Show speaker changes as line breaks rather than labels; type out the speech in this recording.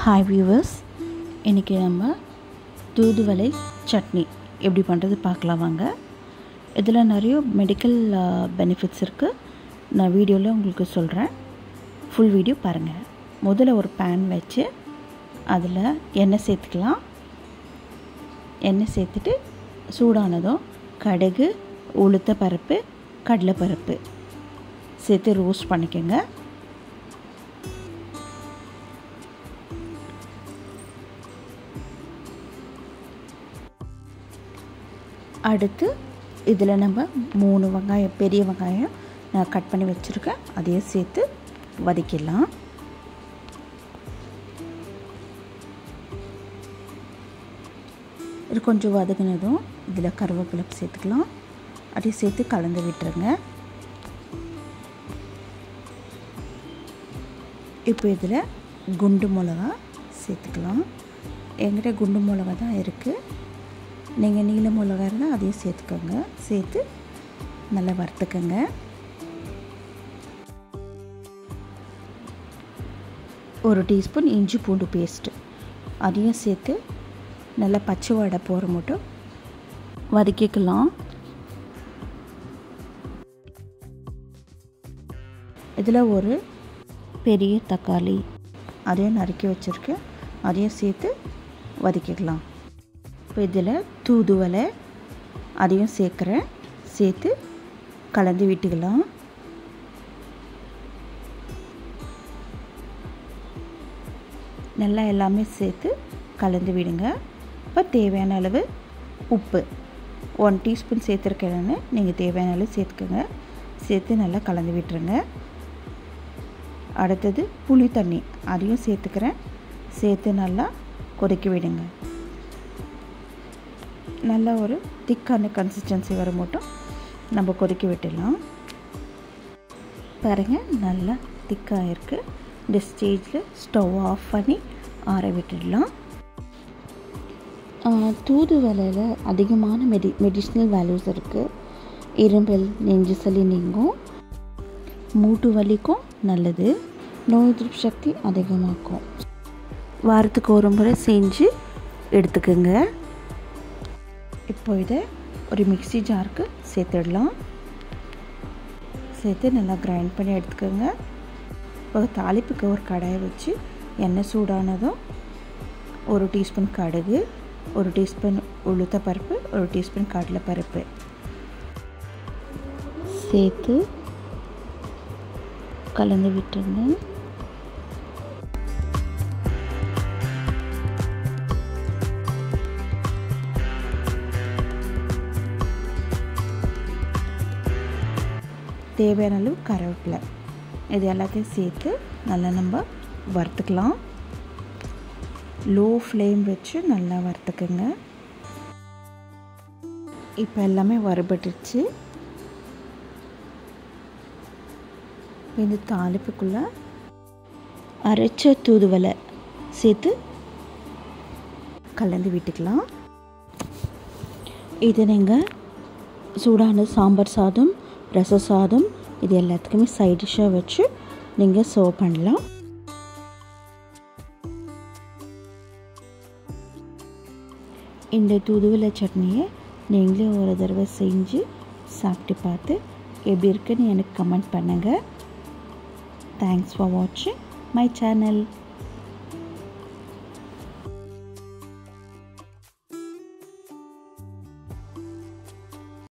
Hi viewers, இன்றைக்கி நம்ம தூதுவளை சட்னி எப்படி பண்ணுறது பார்க்கலாம் வாங்க. இதில் நிறைய மெடிக்கல் பெனிஃபிட்ஸ் இருக்குது. நான் வீடியோவில் உங்களுக்கு சொல்கிறேன், ஃபுல் வீடியோ பாருங்கள். முதல்ல ஒரு பேன் வச்சு அதில் எண்ணெய் சேர்த்துக்கலாம். எண்ணெய் சேர்த்துட்டு சூடானதும் கடுகு, உளுத்த பருப்பு, கடலைப்பருப்பு சேர்த்து ரோஸ்ட் பண்ணிக்கோங்க. அடுத்து இதில் நம்ம 3 வெங்காயம், பெரிய வெங்காயம் நான் கட் பண்ணி வச்சுருக்கேன், அதையும் சேர்த்து வதக்கிடலாம். இது கொஞ்சம் வதங்கினதும் இதில் கருவேப்பிலை சேர்த்துக்கலாம். அதையும் சேர்த்து கலந்து விட்டுருங்க. இப்போ இதில் குண்டு மிளகா சேர்த்துக்கலாம். என்கிட்ட குண்டு மிளகா தான் இருக்குது. நீங்கள் நீல மிளகா இருந்தால் அதையும் சேர்த்துக்கோங்க. சேர்த்து நல்லா வறுத்துக்கோங்க. ஒரு டீஸ்பூன் இஞ்சி பூண்டு பேஸ்ட்டு அதையும் சேர்த்து நல்லா பச்சை வாடை போகிற மட்டும் வதக்கிக்கலாம். இதில் ஒரு பெரிய தக்காளி அதையும் நறுக்கி வச்சுருக்கேன், அதையும் சேர்த்து வதக்கிக்கலாம். இப்போ இதில் தூதுவளை அதையும் சேர்க்குறேன், சேர்த்து கலந்து விட்டுக்கலாம். நல்லா எல்லாமே சேர்த்து கலந்து விடுங்க. இப்போ தேவையான அளவு உப்பு 1 டீஸ்பூன் சேர்த்துருக்கேன்னு, நீங்கள் தேவையான அளவு சேர்த்துக்கோங்க. சேர்த்து நல்லா கலந்து விட்டுருங்க. அடுத்தது புளி தண்ணி அதையும் சேர்த்துக்கிறேன், சேர்த்து நல்லா கொதிக்க விடுங்க. நல்லா ஒரு திக்கான கன்சிஸ்டன்சி வர மட்டும் நம்ம கொதிக்க விட்டுடலாம். பாருங்கள், நல்லா திக்காக இருக்குது. இந்த ஸ்டேஜில் ஸ்டவ் ஆஃப் பண்ணி ஆற விட்டுடலாம். தூதுவளையில் அதிகமான மெடிஷ்னல் வேல்யூஸ் இருக்குது. இரும்பல், நெஞ்சு சளி நீங்கும், மூட்டு வலிக்கும் நல்லது, நோய் எதிர்ப்பு சக்தி அதிகமாக்கும். வாரத்துக்கு ஒரு முறை செஞ்சு எடுத்துக்கோங்க. இப்போ இதை ஒரு மிக்ஸி ஜாருக்கு சேர்த்துடலாம். சேர்த்து நல்லா கிரைண்ட் பண்ணி எடுத்துக்கோங்க. இப்போ தாளிப்புக்கு ஒரு கடாயை வச்சு எண்ணெய் சூடானதும் 1 டீஸ்பூன் கடுகு, 1 டீஸ்பூன் உளுத்த பருப்பு, 1 டீஸ்பூன் கடலைப்பருப்பு சேர்த்து கலந்து விட்டுருங்க. தேவையான அளவு கருவேப்பிலை இது எல்லாத்தையும் சேர்த்து நல்லா நம்ம வறுத்துக்கலாம். லோ ஃப்ளேம் வச்சு நல்லா வறுத்துக்குங்க. இப்போ எல்லாமே வறுபட்டுருச்சு. இந்த தாளிப்புக்குள்ளே அரைச்ச தூதுவளை சேர்த்து கலந்து விட்டுக்கலாம். இது நீங்கள் சூடான சாம்பார் சாதம், ரச சாதம் இது எல்லாத்துக்குமே சைட் டிஷ்ஷாக வச்சு நீங்கள் சர்வ் பண்ணலாம். இந்த தூதுவளை சட்னியை நீங்களே ஒரு தடவை செஞ்சு சாப்பிட்டு பார்த்து எப்படி இருக்குன்னு எனக்கு கமெண்ட் பண்ணுங்கள். தேங்க்ஸ் ஃபார் வாட்சிங் மை சேனல்.